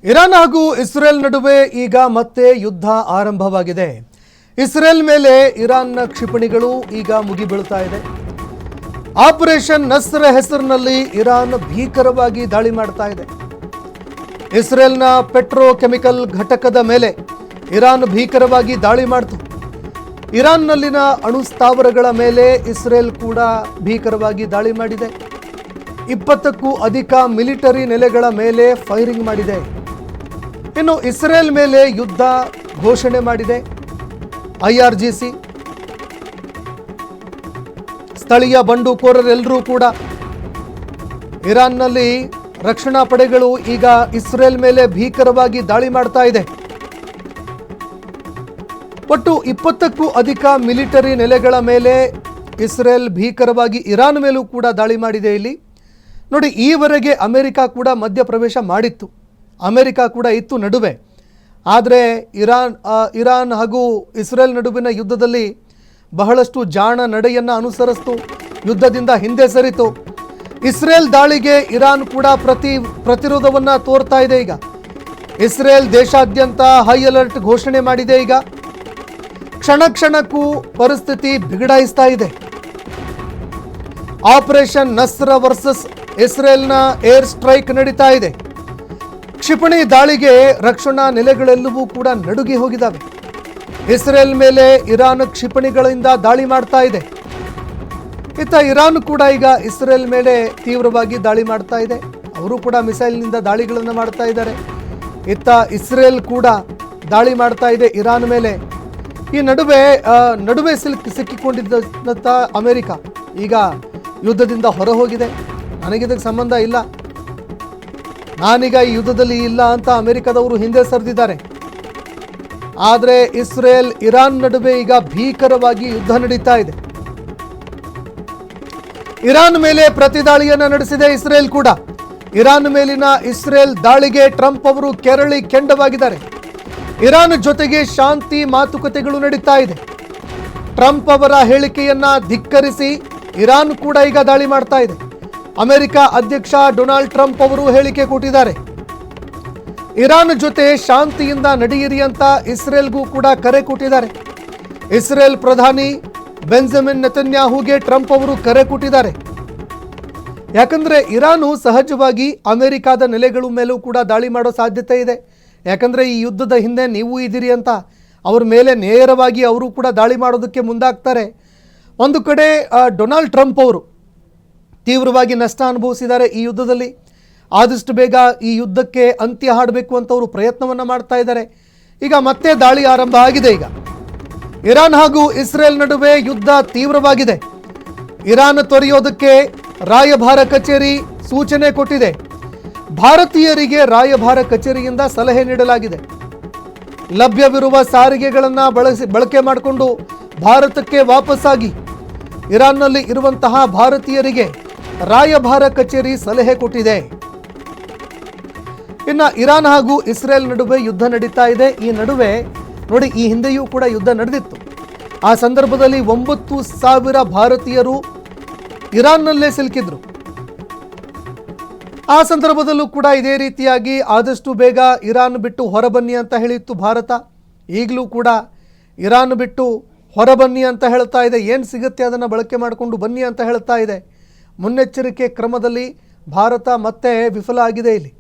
Iran ಹಾಗೂ Israel ನಡುವೆ ಈಗ ಮತ್ತೆ ಯುದ್ಧ ಆರಂಭವಾಗಿದೆ. ಇಸ್ರೇಲ್ ಮೇಲೆ ಇರಾನ್ನ ಕ್ಷಿಪಣಿಗಳು ಈಗ ಮುಗಿಬೀಳ್ತಾ ಇದೆ. ಆಪರೇಷನ್ ನಸ್ರ್ ಹೆಸರಿನಲ್ಲಿ ಇರಾನ್ ಭೀಕರವಾಗಿ ದಾಳಿ ಮಾಡ್ತಾ ಇದೆ. ಇಸ್ರೇಲ್ನ ಪೆಟ್ರೋಕೆಮಿಕಲ್ ಘಟಕದ ಮೇಲೆ ಇರಾನ್ ಭೀಕರವಾಗಿ ದಾಳಿ ಮಾಡಿತು. ಇರಾನ್ನಲ್ಲಿನ ಅಣು ಸ್ಥಾವರಗಳ ಮೇಲೆ ಇಸ್ರೇಲ್ ಕೂಡ ಭೀಕರವಾಗಿ ದಾಳಿ ಮಾಡಿದೆ. 20ಕ್ಕೂ ಅಧಿಕ ಮಿಲಿಟರಿ ನೆಲೆಗಳ ಮೇಲೆ ಫೈರಿಂಗ್ ಮಾಡಿದೆ. ಇನ್ನು ಇಸ್ರೇಲ್ ಮೇಲೆ ಯುದ್ಧ ಘೋಷಣೆ ಮಾಡಿದೆ IRGC. ಸ್ಥಳೀಯ ಬಂಡುಕೋರರೆಲ್ಲರೂ ಕೂಡ ಇರಾನ್ನಲ್ಲಿ ರಕ್ಷಣಾ ಪಡೆಗಳು ಈಗ ಇಸ್ರೇಲ್ ಮೇಲೆ ಭೀಕರವಾಗಿ ದಾಳಿ ಮಾಡ್ತಾ ಇದೆ. ಒಟ್ಟು 20ಕ್ಕೂ ಅಧಿಕ ಮಿಲಿಟರಿ ನೆಲೆಗಳ ಮೇಲೆ ಇಸ್ರೇಲ್ ಭೀಕರವಾಗಿ ಇರಾನ್ ಮೇಲೂ ಕೂಡ ದಾಳಿ ಮಾಡಿದೆ. ಇಲ್ಲಿ ನೋಡಿ, ಈವರೆಗೆ ಅಮೆರಿಕ ಕೂಡ ಮಧ್ಯಪ್ರವೇಶ ಮಾಡಿತ್ತು, ಅಮೆರಿಕ ಕೂಡ ಇತ್ತು ನಡುವೆ. ಆದರೆ ಇರಾನ್ ಹಾಗೂ ಇಸ್ರೇಲ್ ನಡುವಿನ ಯುದ್ಧದಲ್ಲಿ ಬಹಳಷ್ಟು ಜಾಣ ನಡೆಯನ್ನು ಅನುಸರಿಸಿತು, ಯುದ್ಧದಿಂದ ಹಿಂದೆ ಸರಿತು. ಇಸ್ರೇಲ್ ದಾಳಿಗೆ ಇರಾನ್ ಕೂಡ ಪ್ರತಿರೋಧವನ್ನು ತೋರ್ತಾ ಇದೆ. ಈಗ ಇಸ್ರೇಲ್ ದೇಶಾದ್ಯಂತ ಹೈ ಅಲರ್ಟ್ ಘೋಷಣೆ ಮಾಡಿದೆ. ಈಗ ಕ್ಷಣ ಕ್ಷಣಕ್ಕೂ ಪರಿಸ್ಥಿತಿ ಬಿಗಡಾಯಿಸ್ತಾ ಇದೆ. ಆಪರೇಷನ್ ನಸ್ರ್ ವರ್ಸಸ್ ಇಸ್ರೇಲ್ನ ಏರ್ ಸ್ಟ್ರೈಕ್ ನಡೀತಾ ಇದೆ. ಕ್ಷಿಪಣಿ ದಾಳಿಗೆ ರಕ್ಷಣಾ ನೆಲೆಗಳೆಲ್ಲವೂ ಕೂಡ ನಡುಗಿ ಹೋಗಿದ್ದಾವೆ. ಇಸ್ರೇಲ್ ಮೇಲೆ ಇರಾನ್ ಕ್ಷಿಪಣಿಗಳಿಂದ ದಾಳಿ ಮಾಡ್ತಾ ಇದೆ. ಇತ್ತ ಇರಾನ್ ಕೂಡ ಈಗ ಇಸ್ರೇಲ್ ಮೇಲೆ ತೀವ್ರವಾಗಿ ದಾಳಿ ಮಾಡ್ತಾ ಇದೆ. ಅವರು ಕೂಡ ಮಿಸೈಲ್ನಿಂದ ದಾಳಿಗಳನ್ನು ಮಾಡ್ತಾ ಇದ್ದಾರೆ. ಇತ್ತ ಇಸ್ರೇಲ್ ಕೂಡ ದಾಳಿ ಮಾಡ್ತಾ ಇದೆ ಇರಾನ್ ಮೇಲೆ. ಈ ನಡುವೆ ಸಿಕ್ಕಿಕೊಂಡಿದ್ದಂಥ ಅಮೆರಿಕ ಈಗ ಯುದ್ಧದಿಂದ ಹೊರ ಹೋಗಿದೆ. ನನಗಿದಕ್ಕೆ ಸಂಬಂಧ ಇಲ್ಲ, ನಾನೀಗ ಈ ಯುದ್ಧದಲ್ಲಿ ಇಲ್ಲ ಅಂತ ಅಮೆರಿಕದವರು ಹಿಂದೆ ಸರಿದಿದ್ದಾರೆ. ಆದರೆ ಇಸ್ರೇಲ್ ಇರಾನ್ ನಡುವೆ ಈಗ ಭೀಕರವಾಗಿ ಯುದ್ಧ ನಡೀತಾ ಇದೆ. ಇರಾನ್ ಮೇಲೆ ಪ್ರತಿದಾಳಿಯನ್ನು ನಡೆಸಿದೆ ಇಸ್ರೇಲ್ ಕೂಡ. ಇರಾನ್ ಮೇಲಿನ ಇಸ್ರೇಲ್ ದಾಳಿಗೆ ಟ್ರಂಪ್ ಅವರು ಕೆರಳಿ ಕೆಂಡವಾಗಿದ್ದಾರೆ. ಇರಾನ್ ಜೊತೆಗೆ ಶಾಂತಿ ಮಾತುಕತೆಗಳು ನಡೀತಾ ಇದೆ. ಟ್ರಂಪ್ ಅವರ ಹೇಳಿಕೆಯನ್ನ ಧಿಕ್ಕರಿಸಿ ಇರಾನ್ ಕೂಡ ಈಗ ದಾಳಿ ಮಾಡ್ತಾ ಇದೆ. ಅಮೆರಿಕ ಅಧ್ಯಕ್ಷ ಡೊನಾಲ್ಡ್ ಟ್ರಂಪ್ ಅವರು ಹೇಳಿಕೆ ಕೊಟ್ಟಿದ್ದಾರೆ. ಇರಾನ್ ಜೊತೆ ಶಾಂತಿಯಿಂದ ನಡೆಯಿರಿ ಅಂತ ಇಸ್ರೇಲ್ಗೂ ಕೂಡ ಕರೆ ಕೊಟ್ಟಿದ್ದಾರೆ. ಇಸ್ರೇಲ್ ಪ್ರಧಾನಿ ಬೆಂಜಮಿನ್ ನೆತನ್ಯಾಹುಗೆ ಟ್ರಂಪ್ ಅವರು ಕರೆ ಕೊಟ್ಟಿದ್ದಾರೆ. ಯಾಕಂದ್ರೆ ಇರಾನು ಸಹಜವಾಗಿ ಅಮೆರಿಕದ ನೆಲೆಗಳ ಮೇಲೂ ಕೂಡ ದಾಳಿ ಮಾಡೋ ಸಾಧ್ಯತೆ ಇದೆ. ಯಾಕಂದ್ರೆ ಈ ಯುದ್ಧದ ಹಿಂದೆ ನೀವು ಇದ್ದೀರಿ ಅಂತ ಅವ್ರ ಮೇಲೆ ನೇರವಾಗಿ ಅವರು ಕೂಡ ದಾಳಿ ಮಾಡೋದಕ್ಕೆ ಮುಂದಾಗ್ತಾರೆ. ಒಂದು ಕಡೆ ಡೊನಾಲ್ಡ್ ಟ್ರಂಪ್ ಅವರು ತೀವ್ರವಾಗಿ ನಷ್ಟ ಅನುಭವಿಸಿದ್ದಾರೆ ಈ ಯುದ್ಧದಲ್ಲಿ. ಆದಷ್ಟು ಬೇಗ ಈ ಯುದ್ಧಕ್ಕೆ ಅಂತ್ಯ ಹಾಡಬೇಕು ಅಂತ ಅವರು ಪ್ರಯತ್ನವನ್ನು ಮಾಡ್ತಾ ಇದ್ದಾರೆ. ಈಗ ಮತ್ತೆ ದಾಳಿ ಆರಂಭ ಆಗಿದೆ. ಈಗ ಇರಾನ್ ಹಾಗೂ ಇಸ್ರೇಲ್ ನಡುವೆ ಯುದ್ಧ ತೀವ್ರವಾಗಿದೆ. ಇರಾನ್ ತೊರೆಯೋದಕ್ಕೆ ರಾಯಭಾರ ಕಚೇರಿ ಸೂಚನೆ ಕೊಟ್ಟಿದೆ. ಭಾರತೀಯರಿಗೆ ರಾಯಭಾರ ಕಚೇರಿಯಿಂದ ಸಲಹೆ ನೀಡಲಾಗಿದೆ. ಲಭ್ಯವಿರುವ ಸಾರಿಗೆಗಳನ್ನು ಬಳಕೆ ಮಾಡಿಕೊಂಡು ಭಾರತಕ್ಕೆ ವಾಪಸ್ಸಾಗಿ. ಇರಾನ್ನಲ್ಲಿ ಇರುವಂತಹ ಭಾರತೀಯರಿಗೆ ರಾಯಭಾರ ಕಚೇರಿ ಸಲಹೆ ಕೊಟ್ಟಿದೆ. ಇನ್ನು ಇರಾನ್ ಹಾಗೂ ಇಸ್ರೇಲ್ ನಡುವೆ ಯುದ್ಧ ನಡೀತಾ ಇದೆ. ಈ ನಡುವೆ ನೋಡಿ, ಈ ಹಿಂದೆಯೂ ಕೂಡ ಯುದ್ಧ ನಡೆದಿತ್ತು. ಆ ಸಂದರ್ಭದಲ್ಲಿ 9,000 ಭಾರತೀಯರು ಇರಾನ್ನಲ್ಲೇ ಸಿಲುಕಿದ್ರು. ಆ ಸಂದರ್ಭದಲ್ಲೂ ಕೂಡ ಇದೇ ರೀತಿಯಾಗಿ ಆದಷ್ಟು ಬೇಗ ಇರಾನ್ ಬಿಟ್ಟು ಹೊರಬನ್ನಿ ಅಂತ ಹೇಳಿತ್ತು ಭಾರತ. ಈಗಲೂ ಕೂಡ ಇರಾನ್ ಬಿಟ್ಟು ಹೊರಬನ್ನಿ ಅಂತ ಹೇಳ್ತಾ ಇದೆ. ಏನು ಸಿಗುತ್ತೆ ಅದನ್ನು ಬಳಕೆ ಮಾಡಿಕೊಂಡು ಬನ್ನಿ ಅಂತ ಹೇಳ್ತಾ ಇದೆ. ಮುನ್ನೆಚ್ಚರಿಕೆ ಕ್ರಮದಲ್ಲಿ ಭಾರತ ಮತ್ತೆ ವಿಫಲ ಆಗಿದೆ ಇಲ್ಲಿ.